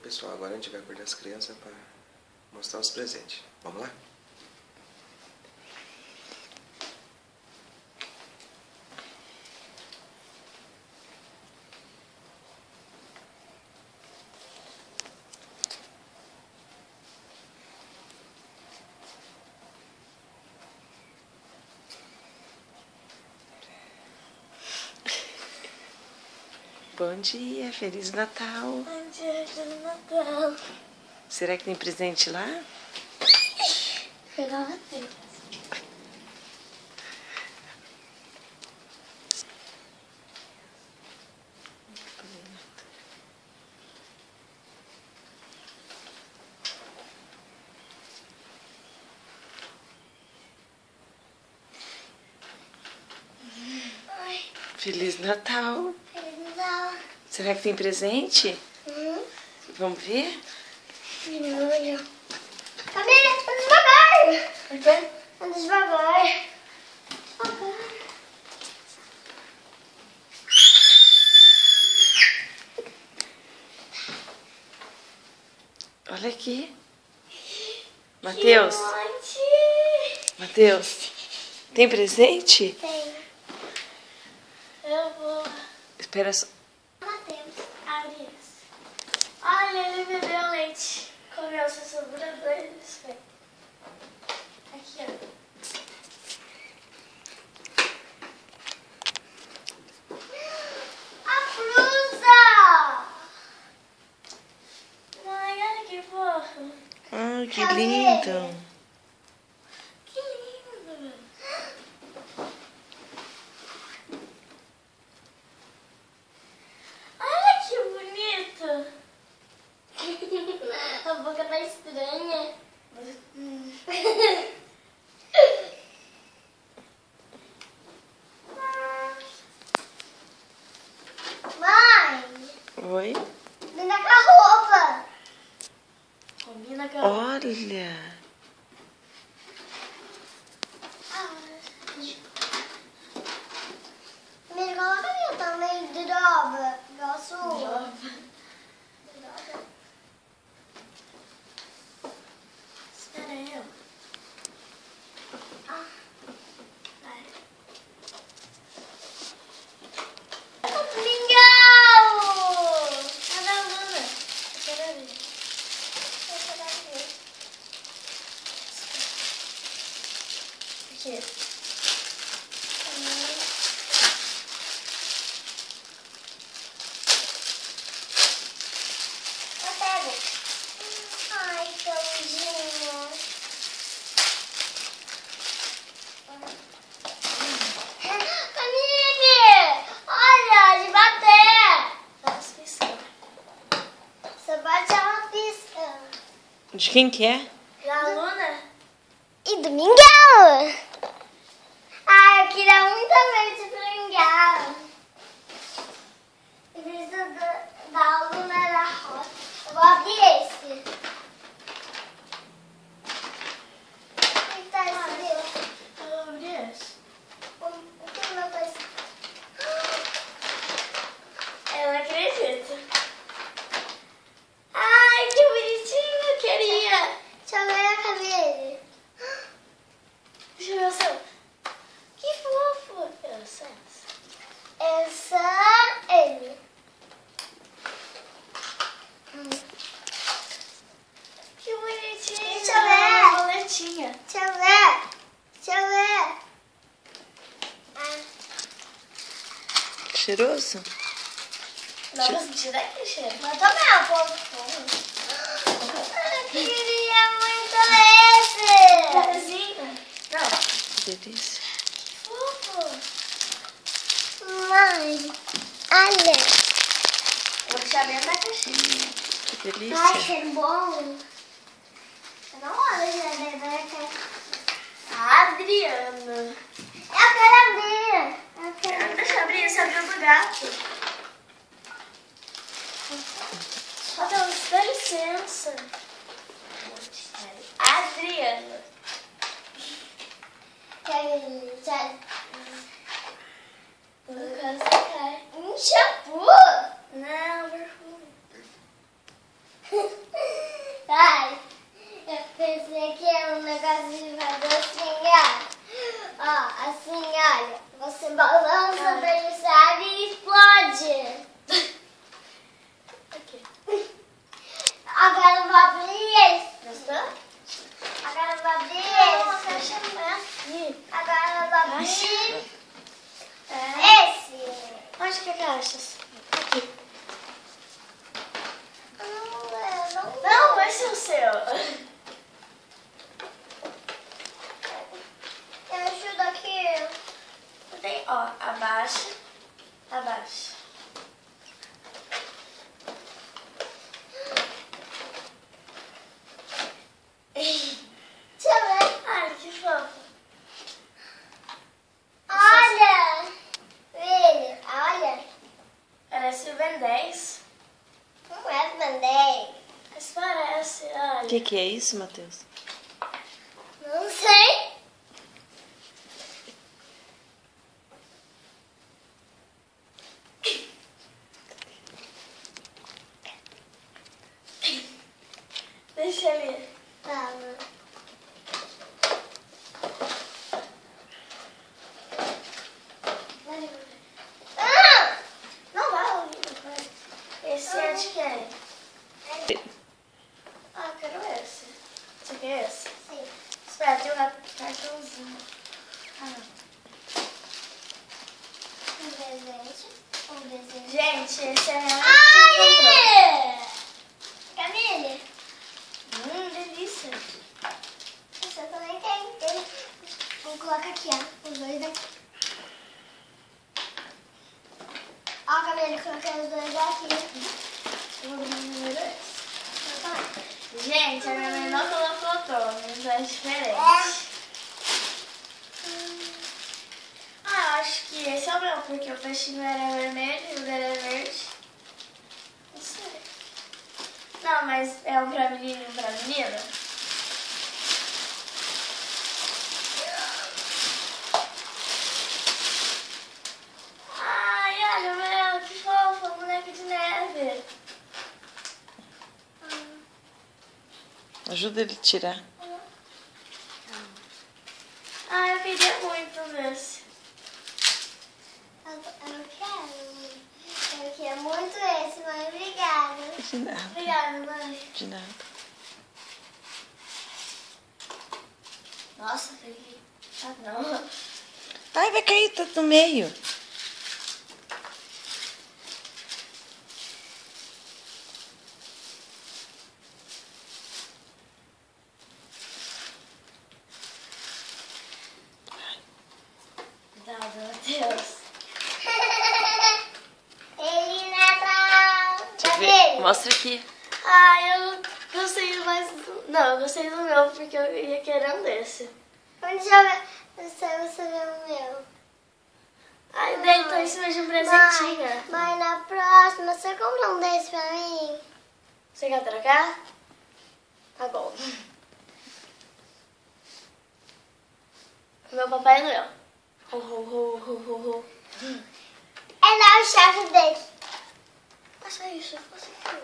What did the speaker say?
pessoal, agora a gente vai acordar as crianças para mostrar os presentes. Vamos lá? Bom dia, Feliz Natal. Bom dia, Feliz Natal. Será que tem presente lá? Pegar uma tela. Feliz Natal. Feliz Natal. Será que tem presente? Vamos ver? Olha. Camila, anda devagar. Anda devagar. Devagar. Olha aqui. Matheus. Matheus, tem presente? Tem. Eu vou. Espera só. Matheus, abre isso. Olha, ele bebeu leite. Comeu seu sobrador e biscoito. Aqui, ó. A blusa! Ai, olha que fofo. Ai, que Cadê? lindo. Que lindo. Olha que bonito. A boca tá estranha. Mãe, Oi? combina com a roupa. Combina com a roupa. Olha. Me coloca a minha também, droga. Igual a sua. Droga. Espera eu. Vai. Mingau! Cadê a Luna? Eu quero ver. Aqui. Eu pego. Ai, tãozinho. Camille! Olha, de bater. Vamos piscar. Você bate ela pisca. De quem que é? Da Luna? E do Mingau. Ai, eu queria muito ver esse Mingau. Em vez da Luna era rosa. Eu vou abrir esse. O que tá esse? Eu vou abrir esse. O que não tá esse? Eu não acredito. Ai, que bonitinho, eu queria. Deixa eu ver a cabelo. Deixa eu ver o seu. Que fofo. Essa é ele. Que bonitinho. Deixa eu ver. Uma boletinha. Deixa eu ver. Deixa eu ver. Cheiroso? Dá pra sentir daqui, cheiro. Mas também é um pouco. Eu queria muito esse. Cafezinho? Não. Que delícia. Fofo. Mãe, olha. Vou deixar dentro da caixinha. Que Ai, delícia. cheiro bom. Eu não olho já dentro da caixa. Adriana. Eu quero abrir. Deixa eu abrir, você abriu do gato. Deus, dá licença. Adriana. Lucas, cai. Um shampoo? Não, perfume. Ai, eu pensei que era um negócio de fazer assim, ó. Ó, assim, olha. Você balança, daí ele sabe e explode. Aqui. Agora eu vou abrir esse. Gostou? Agora eu vou abrir Não, a esse. caixa não é aqui. Agora eu vou abrir É. esse. Onde que é a caixa? Aqui. Não, vai ser o seu. Eu ajudo aqui. Tem, ó, abaixa. Abaixa. Deixa eu ver. Ai, que fofo. Olha. Filho, olha. Parece o Ben 10. Não é mandei. Mas parece, olha. O que é isso, Matheus? Não sei. Deixa ali. Tá. Ah! Não vai ouvir, vai. Esse é de quem? Ah, eu quero esse. Você quer esse? Sim. Espera, tem um cartãozinho. Ah, não. Um presente. Um presente. Gente, esse é meu. Ai! Camille, Delícia. você também tem. Vou colocar aqui, ó. Os dois aqui. Ó, Camille, coloquei os dois aqui. Eu vou ver o número esse. Gente, a minha mãe não colocou todos, é diferente. Ah, eu acho que esse é o meu, porque o peixinho era vermelho e o dele é verde. Não sei. Não, mas é um pra menino e um pra menina? Ai, olha o meu, que fofo, boneco de neve. Ajuda ele a tirar. Ah, eu queria muito desse. Eu quero. Eu queria muito esse, mãe. Obrigada. De nada. Obrigada, mãe. De nada. Nossa, peguei. Ah, não. Ai, vai cair, tá no meio. Cuidado, Matheus. Feliz Natal. Deixa eu ver. Camille. Mostra aqui. Ai, eu gostei mais do... Não, eu gostei do meu porque eu ia querer um desse. Onde eu ver? Você vê o meu. Ai, o dele tá em cima de um presentinho. Mãe, na próxima, você compra um desse pra mim? Você quer trocar? Tá bom. Meu Papai Noel. Ho, ho, ho, ho, ho, ho. É lá o chefe dele. Passa isso, eu faço aqui.